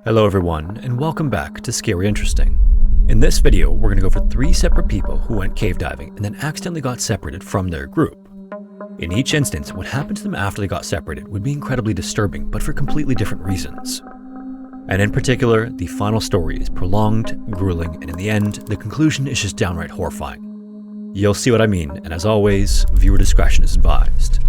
Hello everyone, and welcome back to Scary Interesting. In this video, we're going to go over 3 separate people who went cave diving and then accidentally got separated from their group. In each instance, what happened to them after they got separated would be incredibly disturbing, but for completely different reasons. And in particular, the final story is prolonged, grueling, and in the end, the conclusion is just downright horrifying. You'll see what I mean, and as always, viewer discretion is advised.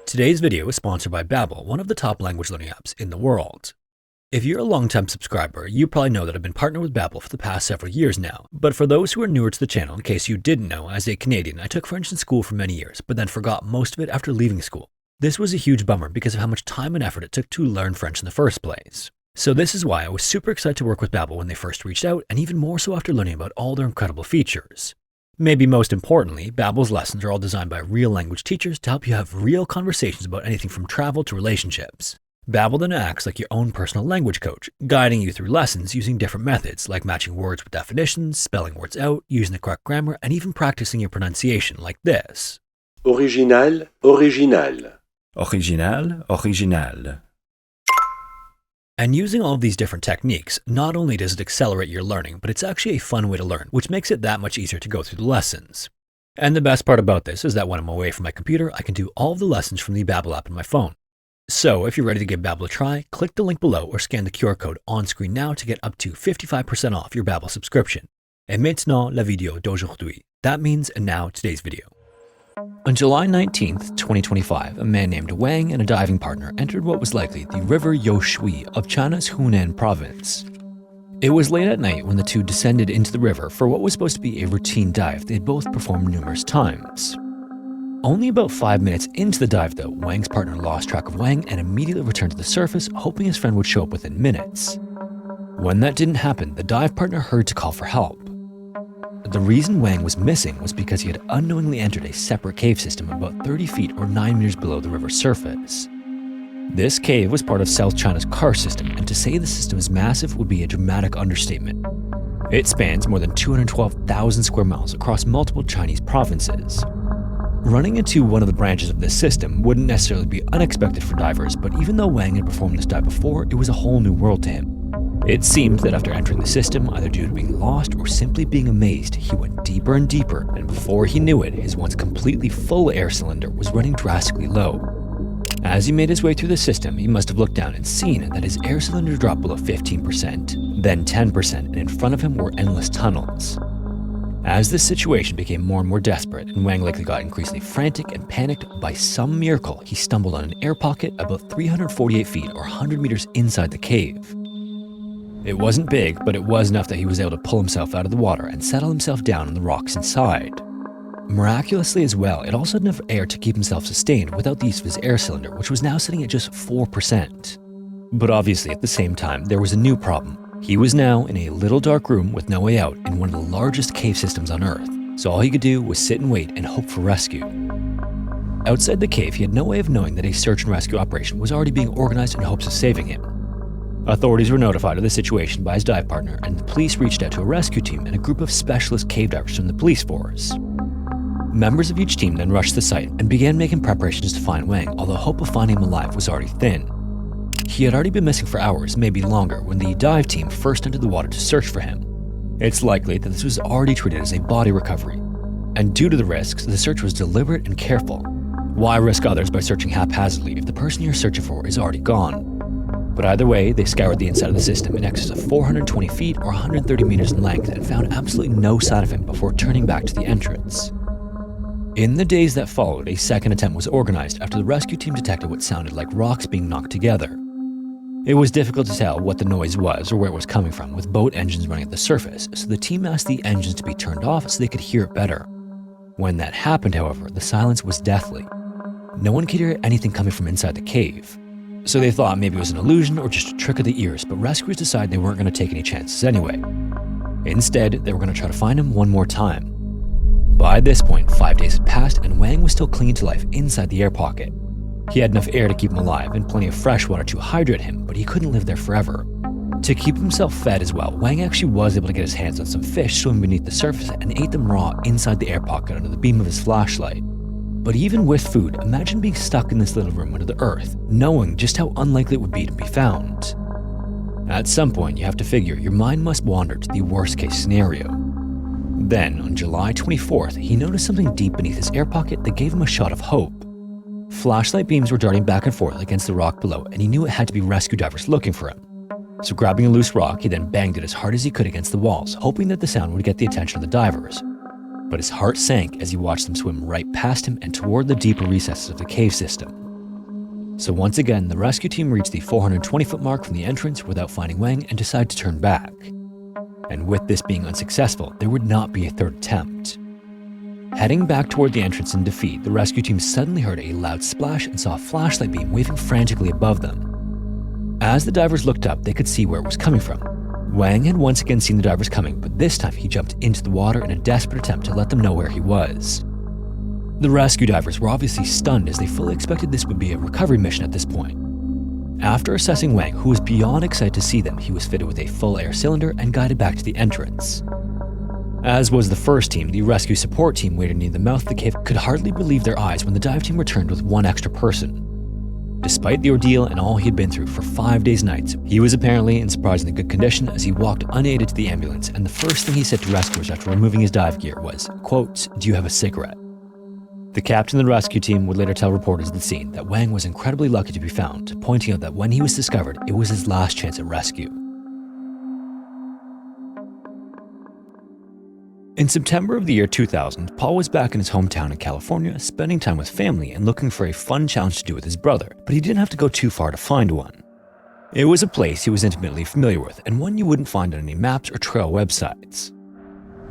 Today's video is sponsored by Babbel, one of the top language learning apps in the world. If you're a long-time subscriber, you probably know that I've been partnered with Babbel for the past several years now. But for those who are newer to the channel, in case you didn't know, as a Canadian, I took French in school for many years, but then forgot most of it after leaving school. This was a huge bummer because of how much time and effort it took to learn French in the first place. So this is why I was super excited to work with Babbel when they first reached out, and even more so after learning about all their incredible features. Maybe most importantly, Babbel's lessons are all designed by real language teachers to help you have real conversations about anything from travel to relationships. Babbel then acts like your own personal language coach, guiding you through lessons using different methods like matching words with definitions, spelling words out, using the correct grammar, and even practicing your pronunciation like this. Original, original. Original, original. And using all of these different techniques, not only does it accelerate your learning, but it's actually a fun way to learn, which makes it that much easier to go through the lessons. And the best part about this is that when I'm away from my computer, I can do all of the lessons from the Babbel app on my phone. So if you're ready to give Babbel a try, click the link below or scan the QR code on screen now to get up to 55% off your Babbel subscription. Et maintenant la vidéo d'aujourd'hui. That means, and now today's video. On July 19th, 2025, a man named Wang and a diving partner entered what was likely the River Youshui of China's Hunan province. It was late at night when the two descended into the river for what was supposed to be a routine dive they had both performed numerous times. Only about 5 minutes into the dive though, Wang's partner lost track of Wang and immediately returned to the surface, hoping his friend would show up within minutes. When that didn't happen, the dive partner heard to call for help. The reason Wang was missing was because he had unknowingly entered a separate cave system about 30 feet or 9 meters below the river's surface. This cave was part of South China's karst system, and to say the system is massive would be a dramatic understatement. It spans more than 212,000 square miles across multiple Chinese provinces. Running into one of the branches of this system wouldn't necessarily be unexpected for divers, but even though Wang had performed this dive before, it was a whole new world to him. It seemed that after entering the system, either due to being lost or simply being amazed, he went deeper and deeper, and before he knew it, his once completely full air cylinder was running drastically low. As he made his way through the system, he must have looked down and seen that his air cylinder dropped below 15%, then 10%, and in front of him were endless tunnels. As this situation became more and more desperate, and Wang likely got increasingly frantic and panicked, by some miracle, he stumbled on an air pocket about 348 feet or 100 meters inside the cave. It wasn't big, but it was enough that he was able to pull himself out of the water and settle himself down on the rocks inside. Miraculously as well, it also had enough air to keep himself sustained without the use of his air cylinder, which was now sitting at just 4%. But obviously at the same time, there was a new problem. He was now in a little dark room with no way out in one of the largest cave systems on Earth, so all he could do was sit and wait and hope for rescue. Outside the cave, he had no way of knowing that a search and rescue operation was already being organized in hopes of saving him. Authorities were notified of the situation by his dive partner, and the police reached out to a rescue team and a group of specialist cave divers from the police force. Members of each team then rushed the site and began making preparations to find Wang, although hope of finding him alive was already thin. He had already been missing for hours, maybe longer, when the dive team first entered the water to search for him. It's likely that this was already treated as a body recovery, and due to the risks, the search was deliberate and careful. Why risk others by searching haphazardly if the person you're searching for is already gone? But either way, they scoured the inside of the system in excess of 420 feet or 130 meters in length and found absolutely no sign of him before turning back to the entrance. In the days that followed, a second attempt was organized after the rescue team detected what sounded like rocks being knocked together. It was difficult to tell what the noise was or where it was coming from, with boat engines running at the surface, so the team asked the engines to be turned off so they could hear it better. When that happened, however, the silence was deathly. No one could hear anything coming from inside the cave. So they thought maybe it was an illusion or just a trick of the ears, but rescuers decided they weren't going to take any chances anyway. Instead, they were going to try to find him one more time. By this point, 5 days had passed and Wang was still clinging to life inside the air pocket. He had enough air to keep him alive and plenty of fresh water to hydrate him, but he couldn't live there forever. To keep himself fed as well, Wang actually was able to get his hands on some fish swimming beneath the surface and ate them raw inside the air pocket under the beam of his flashlight. But even with food, imagine being stuck in this little room under the earth, knowing just how unlikely it would be to be found. At some point, you have to figure your mind must wander to the worst case scenario. Then, on July 24th, he noticed something deep beneath his air pocket that gave him a shot of hope. Flashlight beams were darting back and forth against the rock below, and he knew it had to be rescue divers looking for him. So grabbing a loose rock, he then banged it as hard as he could against the walls, hoping that the sound would get the attention of the divers. But his heart sank as he watched them swim right past him and toward the deeper recesses of the cave system. So once again, the rescue team reached the 420-foot mark from the entrance without finding Wang and decided to turn back. And with this being unsuccessful, there would not be a third attempt. Heading back toward the entrance in defeat, the rescue team suddenly heard a loud splash and saw a flashlight beam waving frantically above them. As the divers looked up, they could see where it was coming from. Wang had once again seen the divers coming, but this time he jumped into the water in a desperate attempt to let them know where he was. The rescue divers were obviously stunned as they fully expected this would be a recovery mission at this point. After assessing Wang, who was beyond excited to see them, he was fitted with a full air cylinder and guided back to the entrance. As was the first team, the rescue support team waiting near the mouth of the cave could hardly believe their eyes when the dive team returned with one extra person. Despite the ordeal and all he had been through for 5 days and nights, he was apparently in surprisingly good condition as he walked unaided to the ambulance, and the first thing he said to rescuers after removing his dive gear was, quote, "Do you have a cigarette?" The captain of the rescue team would later tell reporters at the scene that Wang was incredibly lucky to be found, pointing out that when he was discovered, it was his last chance at rescue. In September of the year 2000, Paul was back in his hometown in California, spending time with family and looking for a fun challenge to do with his brother, but he didn't have to go too far to find one. It was a place he was intimately familiar with, and one you wouldn't find on any maps or trail websites.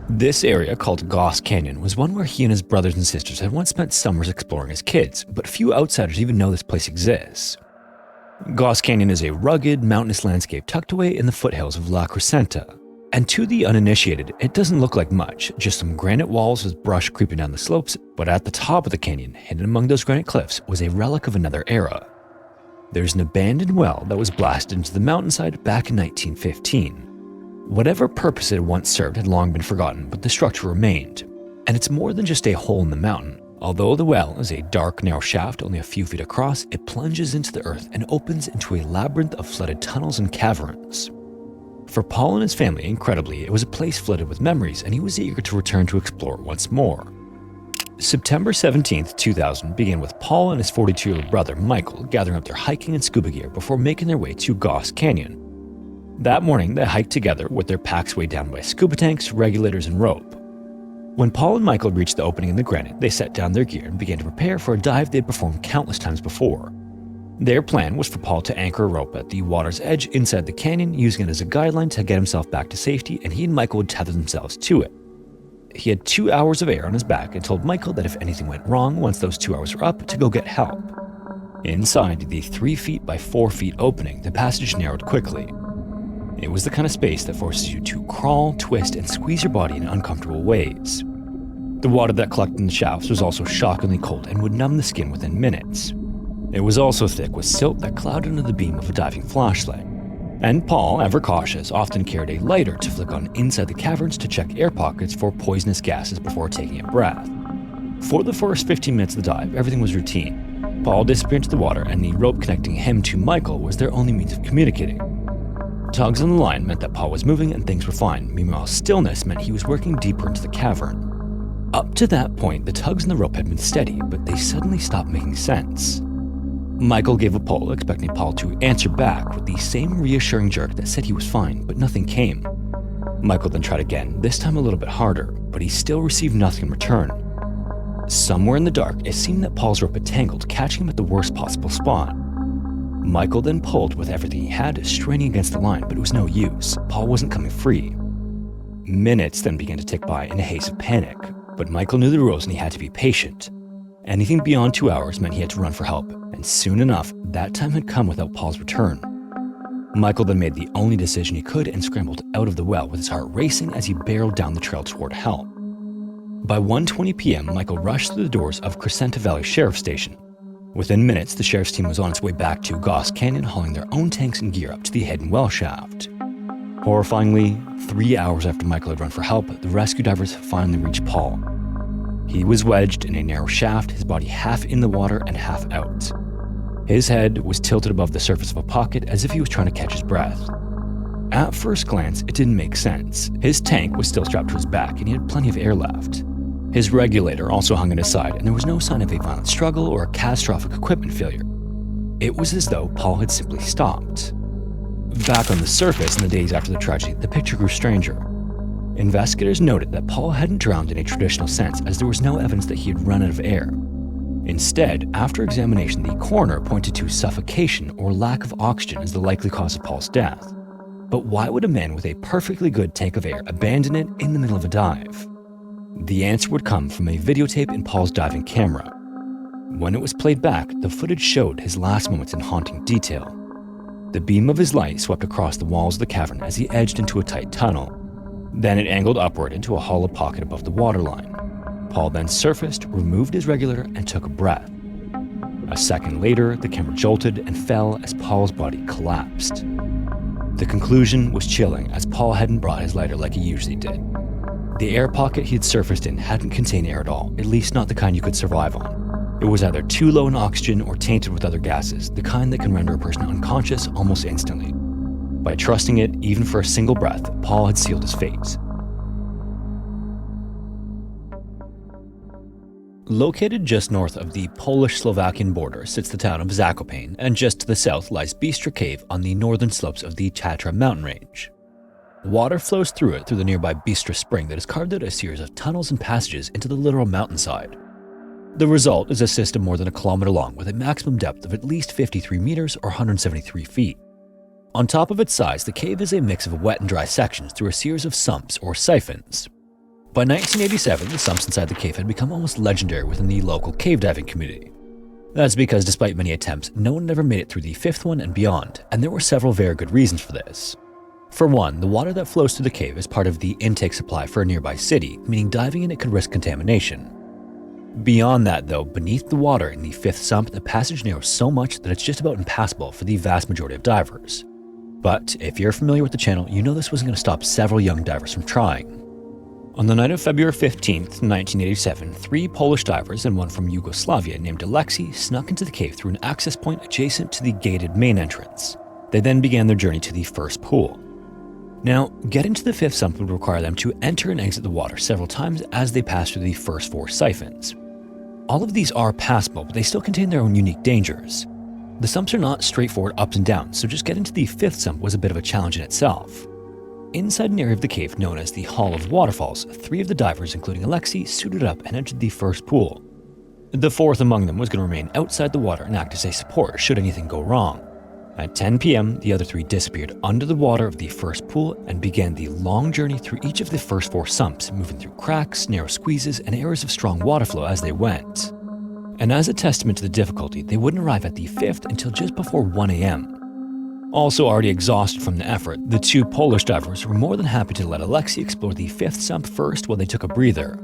This area, called Goss Canyon, was one where he and his brothers and sisters had once spent summers exploring as kids, but few outsiders even know this place exists. Goss Canyon is a rugged, mountainous landscape tucked away in the foothills of La Crescenta. And to the uninitiated, it doesn't look like much, just some granite walls with brush creeping down the slopes, but at the top of the canyon, hidden among those granite cliffs, was a relic of another era. There's an abandoned well that was blasted into the mountainside back in 1915. Whatever purpose it once served had long been forgotten, but the structure remained. And it's more than just a hole in the mountain. Although the well is a dark, narrow shaft only a few feet across, it plunges into the earth and opens into a labyrinth of flooded tunnels and caverns. For Paul and his family, incredibly, it was a place flooded with memories, and he was eager to return to explore once more. September 17th, 2000 began with Paul and his 42-year-old brother Michael gathering up their hiking and scuba gear before making their way to Goss Canyon. That morning, they hiked together with their packs weighed down by scuba tanks, regulators, and rope. When Paul and Michael reached the opening in the granite, they set down their gear and began to prepare for a dive they'd performed countless times before. Their plan was for Paul to anchor a rope at the water's edge inside the canyon, using it as a guideline to get himself back to safety, and he and Michael would tether themselves to it. He had 2 hours of air on his back and told Michael that if anything went wrong once those 2 hours were up, to go get help. Inside the 3 feet by 4 feet opening, the passage narrowed quickly. It was the kind of space that forces you to crawl, twist, and squeeze your body in uncomfortable ways. The water that collected in the shafts was also shockingly cold and would numb the skin within minutes. It was also thick with silt that clouded under the beam of a diving flashlight. And Paul, ever cautious, often carried a lighter to flick on inside the caverns to check air pockets for poisonous gases before taking a breath. For the first 15 minutes of the dive, everything was routine. Paul disappeared into the water, and the rope connecting him to Michael was their only means of communicating. Tugs on the line meant that Paul was moving and things were fine. Meanwhile, stillness meant he was working deeper into the cavern. Up to that point, the tugs on the rope had been steady, but they suddenly stopped making sense. Michael gave a pull, expecting Paul to answer back with the same reassuring jerk that said he was fine, but nothing came. Michael then tried again, this time a little bit harder, but he still received nothing in return. Somewhere in the dark, it seemed that Paul's rope had tangled, catching him at the worst possible spot. Michael then pulled with everything he had, straining against the line, but it was no use. Paul wasn't coming free. Minutes then began to tick by in a haze of panic, but Michael knew the rules and he had to be patient. Anything beyond 2 hours meant he had to run for help, and soon enough, that time had come without Paul's return. Michael then made the only decision he could and scrambled out of the well with his heart racing as he barreled down the trail toward help. By 1:20 p.m., Michael rushed through the doors of Crescenta Valley Sheriff's Station. Within minutes, the sheriff's team was on its way back to Goss Canyon, hauling their own tanks and gear up to the hidden well shaft. Horrifyingly, 3 hours after Michael had run for help, the rescue divers finally reached Paul. He was wedged in a narrow shaft, his body half in the water and half out. His head was tilted above the surface of a pocket as if he was trying to catch his breath. At first glance, it didn't make sense. His tank was still strapped to his back and he had plenty of air left. His regulator also hung at his side and there was no sign of a violent struggle or a catastrophic equipment failure. It was as though Paul had simply stopped. Back on the surface in the days after the tragedy, the picture grew stranger. Investigators noted that Paul hadn't drowned in a traditional sense as there was no evidence that he had run out of air. Instead, after examination, the coroner pointed to suffocation or lack of oxygen as the likely cause of Paul's death. But why would a man with a perfectly good tank of air abandon it in the middle of a dive? The answer would come from a videotape in Paul's diving camera. When it was played back, the footage showed his last moments in haunting detail. The beam of his light swept across the walls of the cavern as he edged into a tight tunnel. Then it angled upward into a hollow pocket above the waterline. Paul then surfaced, removed his regulator, and took a breath. A second later, the camera jolted and fell as Paul's body collapsed. The conclusion was chilling as Paul hadn't brought his lighter like he usually did. The air pocket he had surfaced in hadn't contained air at all, at least not the kind you could survive on. It was either too low in oxygen or tainted with other gases, the kind that can render a person unconscious almost instantly. By trusting it, even for a single breath, Paul had sealed his fate. Located just north of the Polish-Slovakian border sits the town of Zakopane, and just to the south lies Bystra Cave on the northern slopes of the Tatra mountain range. Water flows through it through the nearby Bystra spring that has carved out a series of tunnels and passages into the literal mountainside. The result is a system more than a kilometer long with a maximum depth of at least 53 meters or 173 feet. On top of its size, the cave is a mix of wet and dry sections through a series of sumps or siphons. By 1987, the sumps inside the cave had become almost legendary within the local cave diving community. That's because despite many attempts, no one ever made it through the fifth one and beyond, and there were several very good reasons for this. For one, the water that flows through the cave is part of the intake supply for a nearby city, meaning diving in it could risk contamination. Beyond that though, beneath the water in the fifth sump, the passage narrows so much that it's just about impassable for the vast majority of divers. But if you're familiar with the channel, you know this wasn't going to stop several young divers from trying. On the night of February 15th, 1987, 3 Polish divers and one from Yugoslavia named Alexei snuck into the cave through an access point adjacent to the gated main entrance. They then began their journey to the first pool. Now, getting to the fifth sump would require them to enter and exit the water several times as they pass through the first 4 siphons. All of these are passable, but they still contain their own unique dangers. The sumps are not straightforward ups and downs, so just getting to the fifth sump was a bit of a challenge in itself. Inside an area of the cave known as the Hall of Waterfalls, 3 of the divers, including Alexei, suited up and entered the first pool. The 4th among them was going to remain outside the water and act as a support should anything go wrong. At 10 p.m., the other 3 disappeared under the water of the first pool and began the long journey through each of the first 4 sumps, moving through cracks, narrow squeezes, and areas of strong water flow as they went. And as a testament to the difficulty, they wouldn't arrive at the 5th until just before 1 a.m. Also already exhausted from the effort, the 2 Polish divers were more than happy to let Alexei explore the 5th sump first while they took a breather.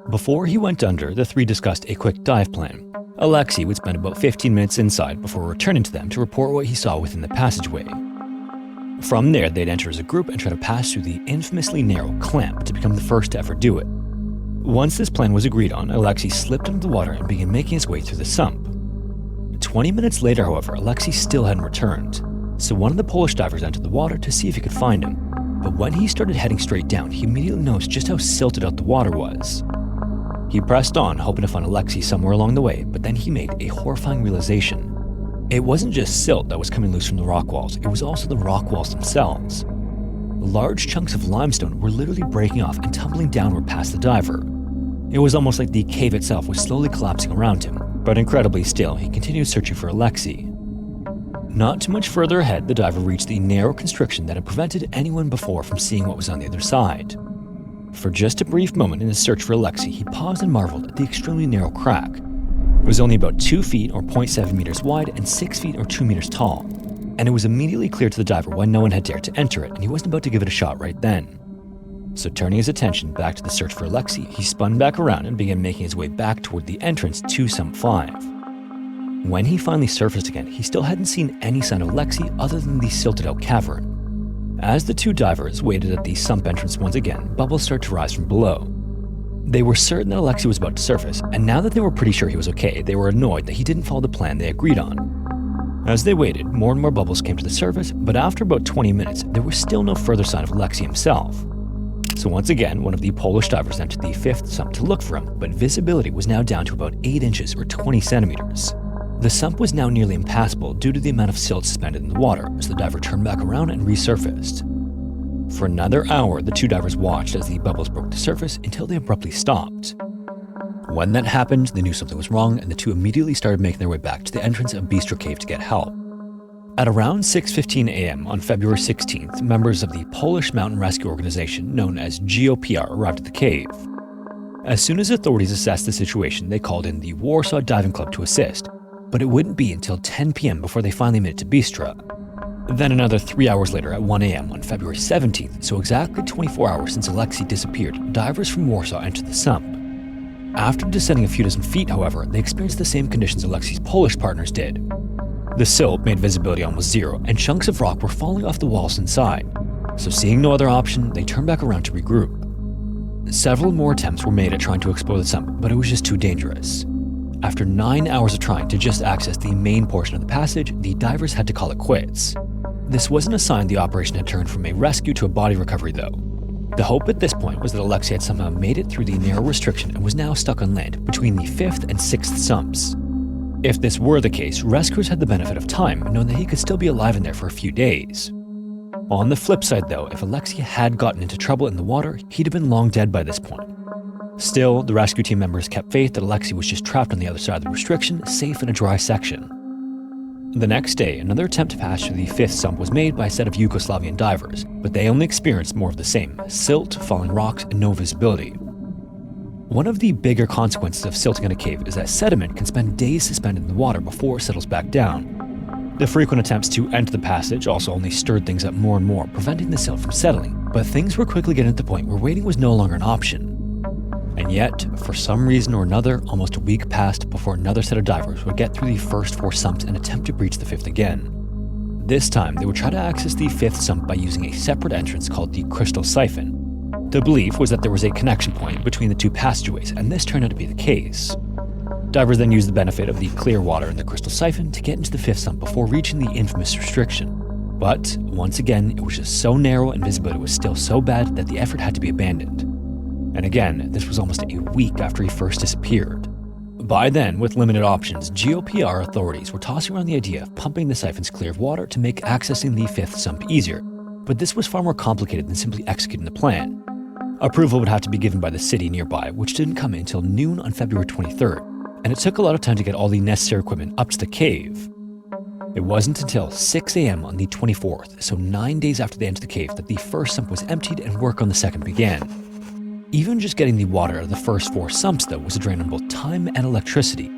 Before he went under, the 3 discussed a quick dive plan. Alexei would spend about 15 minutes inside before returning to them to report what he saw within the passageway. From there, they'd enter as a group and try to pass through the infamously narrow clamp to become the first to ever do it. Once this plan was agreed on, Alexei slipped into the water and began making his way through the sump. 20 minutes later, however, Alexei still hadn't returned, so one of the Polish divers entered the water to see if he could find him. But when he started heading straight down, he immediately noticed just how silted out the water was. He pressed on, hoping to find Alexei somewhere along the way, but then he made a horrifying realization. It wasn't just silt that was coming loose from the rock walls, it was also the rock walls themselves. Large chunks of limestone were literally breaking off and tumbling downward past the diver. It was almost like the cave itself was slowly collapsing around him, but incredibly still, he continued searching for Alexei. Not too much further ahead, the diver reached the narrow constriction that had prevented anyone before from seeing what was on the other side. For just a brief moment in his search for Alexei, he paused and marveled at the extremely narrow crack. It was only about 2 feet or 0.7 meters wide and 6 feet or 2 meters tall, and it was immediately clear to the diver why no one had dared to enter it, and he wasn't about to give it a shot right then. So turning his attention back to the search for Alexei, he spun back around and began making his way back toward the entrance to Sump 5. When he finally surfaced again, he still hadn't seen any sign of Alexei other than the silted out cavern. As the two divers waited at the sump entrance once again, bubbles started to rise from below. They were certain that Alexei was about to surface, and now that they were pretty sure he was okay, they were annoyed that he didn't follow the plan they agreed on. As they waited, more and more bubbles came to the surface, but after about 20 minutes, there was still no further sign of Alexei himself. So once again, one of the Polish divers entered the fifth sump to look for him, but visibility was now down to about 8 inches or 20 centimeters. The sump was now nearly impassable due to the amount of silt suspended in the water, so the diver turned back around and resurfaced. For another hour, the two divers watched as the bubbles broke the surface until they abruptly stopped. When that happened, they knew something was wrong, and the two immediately started making their way back to the entrance of Bistro Cave to get help. At around 6:15 a.m. on February 16th, members of the Polish mountain rescue organization known as GOPR arrived at the cave. As soon as authorities assessed the situation, they called in the Warsaw Diving Club to assist, but it wouldn't be until 10 p.m. before they finally made it to Bystra. Then another 3 hours later at 1 a.m. on February 17th, so exactly 24 hours since Alexei disappeared, divers from Warsaw entered the sump. After descending a few dozen feet, however, they experienced the same conditions Alexei's Polish partners did. The silt made visibility almost zero, and chunks of rock were falling off the walls inside. So seeing no other option, they turned back around to regroup. Several more attempts were made at trying to explore the sump, but it was just too dangerous. After 9 hours of trying to just access the main portion of the passage, the divers had to call it quits. This wasn't a sign the operation had turned from a rescue to a body recovery, though. The hope at this point was that Alexei had somehow made it through the narrow restriction and was now stuck on land between the 5th and 6th sumps. If this were the case, rescuers had the benefit of time, knowing that he could still be alive in there for a few days. On the flip side, though, if Alexei had gotten into trouble in the water, he'd have been long dead by this point. Still, the rescue team members kept faith that Alexei was just trapped on the other side of the restriction, safe in a dry section. The next day, another attempt to pass through the 5th sump was made by a set of Yugoslavian divers, but they only experienced more of the same: silt, falling rocks, and no visibility. One of the bigger consequences of silting in a cave is that sediment can spend days suspended in the water before it settles back down. The frequent attempts to enter the passage also only stirred things up more and more, preventing the silt from settling, but things were quickly getting to the point where waiting was no longer an option. And yet, for some reason or another, almost a week passed before another set of divers would get through the first 4 sumps and attempt to breach the 5th again. This time, they would try to access the 5th sump by using a separate entrance called the Crystal Siphon. The belief was that there was a connection point between the two passageways, and this turned out to be the case. Divers then used the benefit of the clear water in the Crystal Siphon to get into the 5th sump before reaching the infamous restriction. But, once again, it was just so narrow and visibility was still so bad that the effort had to be abandoned. And again, this was almost a week after he first disappeared. By then, with limited options, GOPR authorities were tossing around the idea of pumping the siphons clear of water to make accessing the 5th sump easier, but this was far more complicated than simply executing the plan. Approval would have to be given by the city nearby, which didn't come in until noon on February 23rd, and it took a lot of time to get all the necessary equipment up to the cave. It wasn't until 6 a.m. on the 24th, so 9 days after they entered the cave, that the first sump was emptied and work on the second began. Even just getting the water out of the first 4 sumps, though, was a drain on both time and electricity.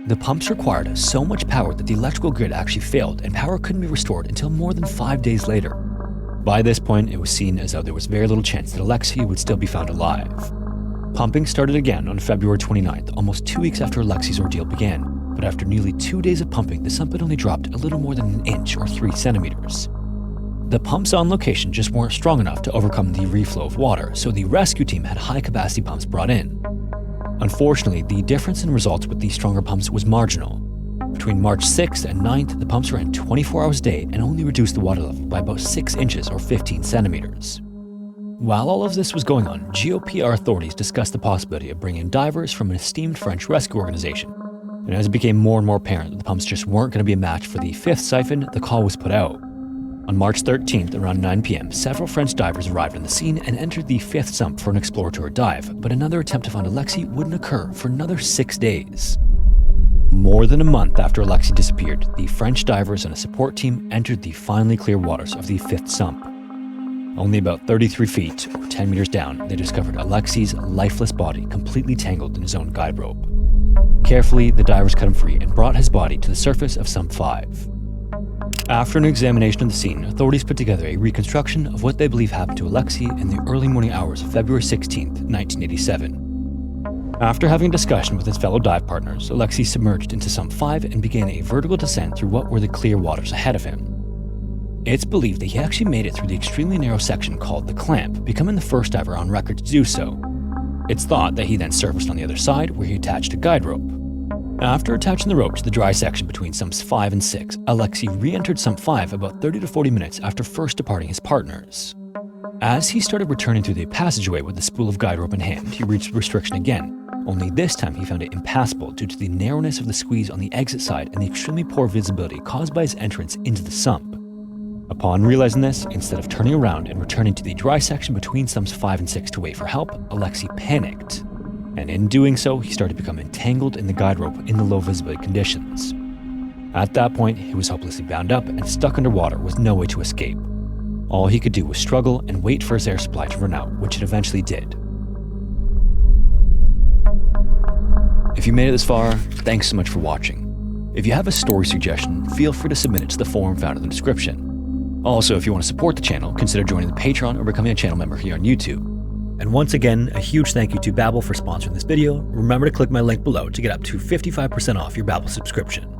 The pumps required so much power that the electrical grid actually failed, and power couldn't be restored until more than 5 days later. By this point, it was seen as though there was very little chance that Alexei would still be found alive. Pumping started again on February 29th, almost 2 weeks after Alexei's ordeal began, but after nearly 2 days of pumping, the sump had only dropped a little more than 1 inch or 3 centimeters. The pumps on location just weren't strong enough to overcome the reflow of water, so the rescue team had high-capacity pumps brought in. Unfortunately, the difference in results with the stronger pumps was marginal. Between March 6th and 9th, the pumps ran 24 hours a day and only reduced the water level by about 6 inches or 15 centimeters. While all of this was going on, GOPR authorities discussed the possibility of bringing in divers from an esteemed French rescue organization. And as it became more and more apparent that the pumps just weren't going to be a match for the 5th siphon, the call was put out. On March 13th, around 9 p.m., several French divers arrived on the scene and entered the 5th sump for an exploratory dive, but another attempt to find Alexei wouldn't occur for another 6 days. More than a month after Alexei disappeared, the French divers and a support team entered the finally clear waters of the 5th sump. Only about 33 feet, or 10 meters down, they discovered Alexei's lifeless body completely tangled in his own guide rope. Carefully, the divers cut him free and brought his body to the surface of Sump 5. After an examination of the scene, authorities put together a reconstruction of what they believe happened to Alexei in the early morning hours of February 16, 1987. After having a discussion with his fellow dive partners, Alexei submerged into Sump 5 and began a vertical descent through what were the clear waters ahead of him. It's believed that he actually made it through the extremely narrow section called the clamp, becoming the first ever on record to do so. It's thought that he then surfaced on the other side where he attached a guide rope. After attaching the rope to the dry section between sumps 5 and 6, Alexei re-entered sump 5 about 30 to 40 minutes after first departing his partners. As he started returning through the passageway with the spool of guide rope in hand, he reached restriction again, only this time he found it impassable due to the narrowness of the squeeze on the exit side and the extremely poor visibility caused by his entrance into the sump. Upon realizing this, instead of turning around and returning to the dry section between sumps 5 and 6 to wait for help, Alexei panicked. And in doing so, he started to become entangled in the guide rope in the low visibility conditions. At that point, he was hopelessly bound up and stuck underwater with no way to escape. All he could do was struggle and wait for his air supply to run out, which it eventually did. If you made it this far, thanks so much for watching. If you have a story suggestion, feel free to submit it to the forum found in the description. Also, if you want to support the channel, consider joining the Patreon or becoming a channel member here on YouTube. And once again, a huge thank you to Babbel for sponsoring this video. Remember to click my link below to get up to 55% off your Babbel subscription.